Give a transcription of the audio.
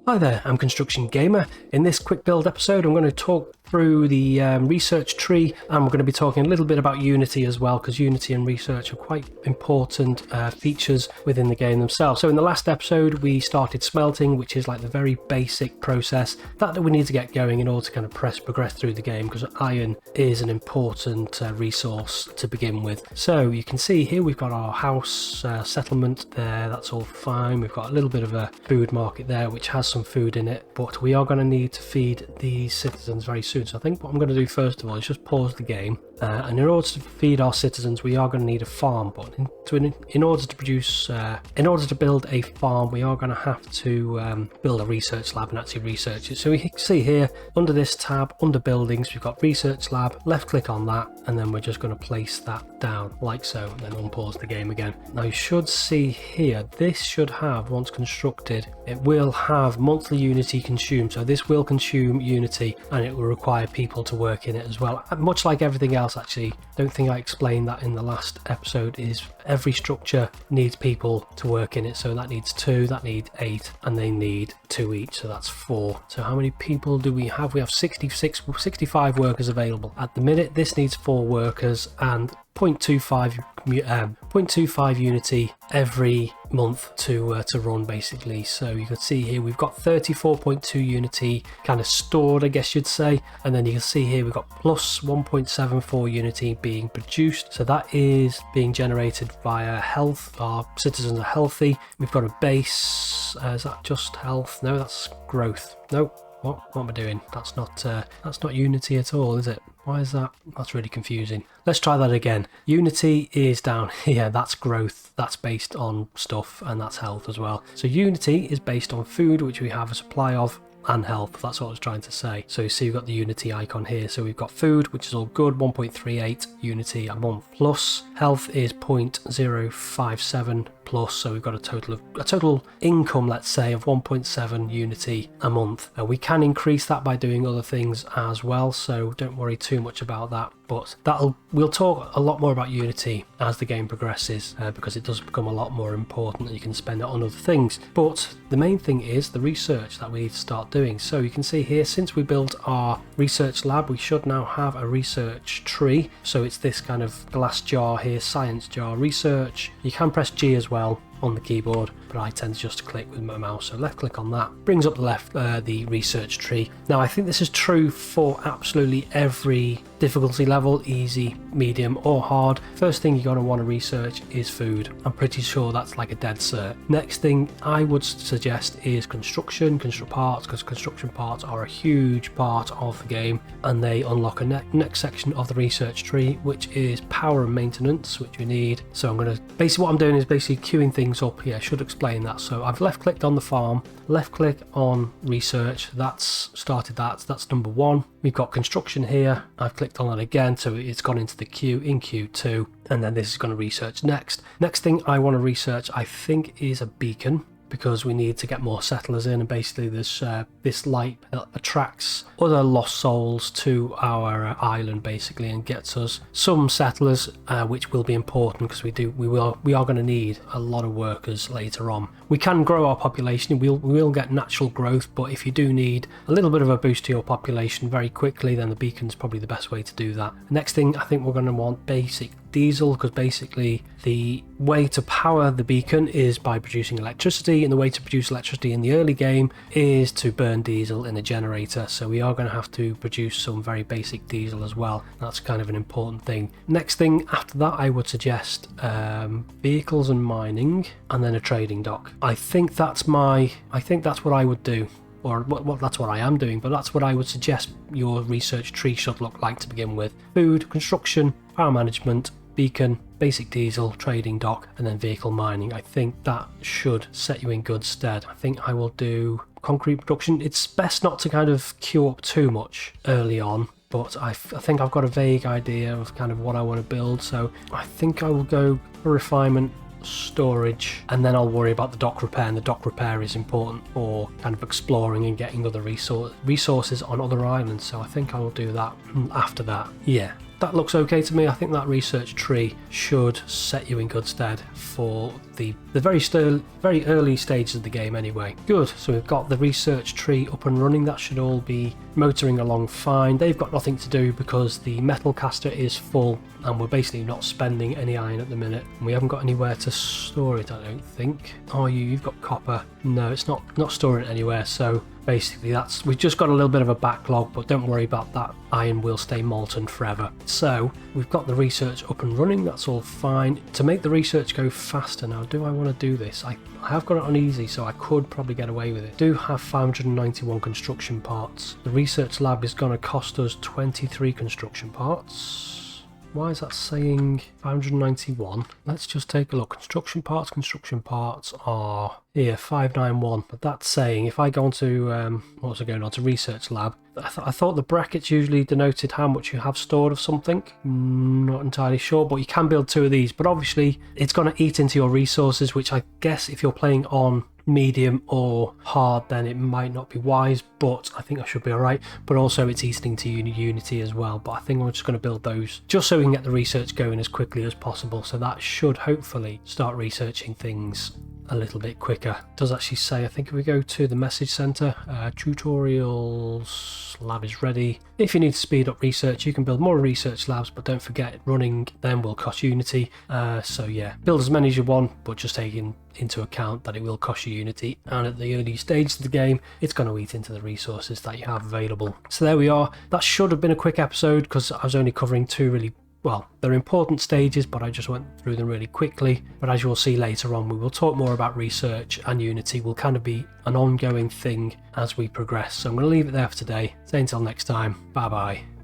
Hi there, I'm Construction Gamer. In this quick build episode, I'm going to talk through the research tree, and we're going to be talking a little bit about Unity as well, because Unity and research are quite important features within the game themselves. So in the last episode, we started smelting, which is like the very basic process that we need to get going in order to kind of progress through the game, because iron is an important resource to begin with. So you can see here we've got our house settlement there, that's all fine. We've got a little bit of a food market there, which has some food in it, but we are going to need to feed these citizens very soon. So I think what I'm going to do first of all is just pause the game, and in order to feed our citizens we are going to need a farm. But in order to build a farm, we are going to have to build a research lab and actually research it. So we can see here under this tab, under buildings, we've got research lab. Left click on that, and then we're just going to place that down like so, and then unpause the game again. Now you should see here, this should have, once constructed, it will have monthly Unity consumed. So this will consume Unity, and it will require people to work in it as well, much like everything else. Actually, don't think I explained that in the last episode, is every structure needs people to work in it. So that needs 2, that needs 8, and they need 2 each, so that's 4. So how many people do we have? We have 65 workers available at the minute. This needs 4 workers and 0.25 Unity every month to run, basically. So you can see here we've got 34.2 Unity kind of stored, I guess you'd say, and then you can see here we've got plus 1.74 Unity being produced. So that is being generated via health. Our citizens are healthy. We've got a base. Is that just health? No, that's growth. No. What am I doing? That's not Unity at all, is it? Why is that? That's really confusing. Let's try that again. Unity is down here. That's growth. That's based on stuff, and that's health as well. So Unity is based on food, which we have a supply of, and health. That's what I was trying to say. So you see we've got the Unity icon here. So we've got food, which is all good, 1.38 Unity a month, plus health is 0.057 plus, so we've got a total income, let's say, of 1.7 Unity a month. We can increase that by doing other things as well, so don't worry too much about that. But we'll talk a lot more about Unity as the game progresses, because it does become a lot more important and you can spend it on other things. But the main thing is the research that we need to start doing. So you can see here, since we built our research lab, we should now have a research tree. So it's this kind of glass jar here, science jar, research. You can press G as well on the keyboard, but I tend to just click with my mouse. So left click on that brings up the research tree. Now I think this is true for absolutely every difficulty level, easy, medium or hard. First thing you're going to want to research is food. I'm pretty sure that's like a dead cert. Next thing I would suggest is construction parts, because construction parts are a huge part of the game, and they unlock a next section of the research tree, which is power and maintenance, which we need. So I'm going to basically, what I'm doing is basically queuing things up here. I should explain that. So I've left clicked on the farm, left click on research, that's started that. So that's number 1. We've got construction here. I've clicked on that again, so it's gone into the queue in Q2, and then this is going to research next. Next thing I want to research, I think, is a beacon, because we need to get more settlers in, and basically this light attracts other lost souls to our island, basically, and gets us some settlers, which will be important, because we are going to need a lot of workers later on. We can grow our population, we will get natural growth, but if you do need a little bit of a boost to your population very quickly, then the beacon's probably the best way to do that. Next thing, I think we're going to want basic diesel, because basically the way to power the beacon is by producing electricity, and the way to produce electricity in the early game is to burn diesel in a generator. So we are going to have to produce some very basic diesel as well. That's kind of an important thing. Next thing after that, I would suggest vehicles and mining, and then a trading dock. I think that's what I would do, or that's what I am doing, but that's what I would suggest your research tree should look like to begin with. Food, construction, power management, beacon, basic diesel, trading dock, and then vehicle mining. I think that should set you in good stead. I think I will do concrete production. It's best not to kind of queue up too much early on, but I think I've got a vague idea of kind of what I want to build, so I think I will go for refinement, storage, and then I'll worry about the dock repair, and the dock repair is important for kind of exploring and getting other resources on other islands, so I think I will do that after that. Yeah, that looks okay to me. I think that research tree should set you in good stead for the very early stages of the game anyway. Good, so we've got the research tree up and running. That should all be motoring along fine. They've got nothing to do because the metal caster is full and we're basically not spending any iron at the minute. And we haven't got anywhere to store it, I don't think. Oh, you've got copper. No, it's not storing it anywhere, so basically we've just got a little bit of a backlog, but don't worry about that. Iron will stay molten forever. So we've got the research up and running. That's all fine. To make the research go faster now, do I want to do this? I have got it on easy, so I could probably get away with it. Do have 591 construction parts. The research lab is going to cost us 23 construction parts. Why is that saying 591? Let's just take a look. Construction parts are here, 591. But that's saying if I go on to, what's it going on to research lab, I thought the brackets usually denoted how much you have stored of something. Not entirely sure, but you can build 2 of these. But obviously it's going to eat into your resources, which I guess if you're playing on medium or hard, then it might not be wise, but I think I should be alright. But also it's eating to Unity as well, but I think I'm just going to build those just so we can get the research going as quickly as possible. So that should hopefully start researching things a little bit quicker. It does actually say, I think if we go to the message center, tutorials lab is ready. If you need to speed up research, you can build more research labs, but don't forget running them will cost Unity. So yeah, build as many as you want, but just taking into account that it will cost you Unity, and at the early stages of the game it's going to eat into the resources that you have available. So there we are. That should have been a quick episode because I was only covering 2 really, well, they're important stages, but I just went through them really quickly. But as you'll see later on, we will talk more about research, and Unity will kind of be an ongoing thing as we progress. So I'm going to leave it there for today. Say until next time, bye bye.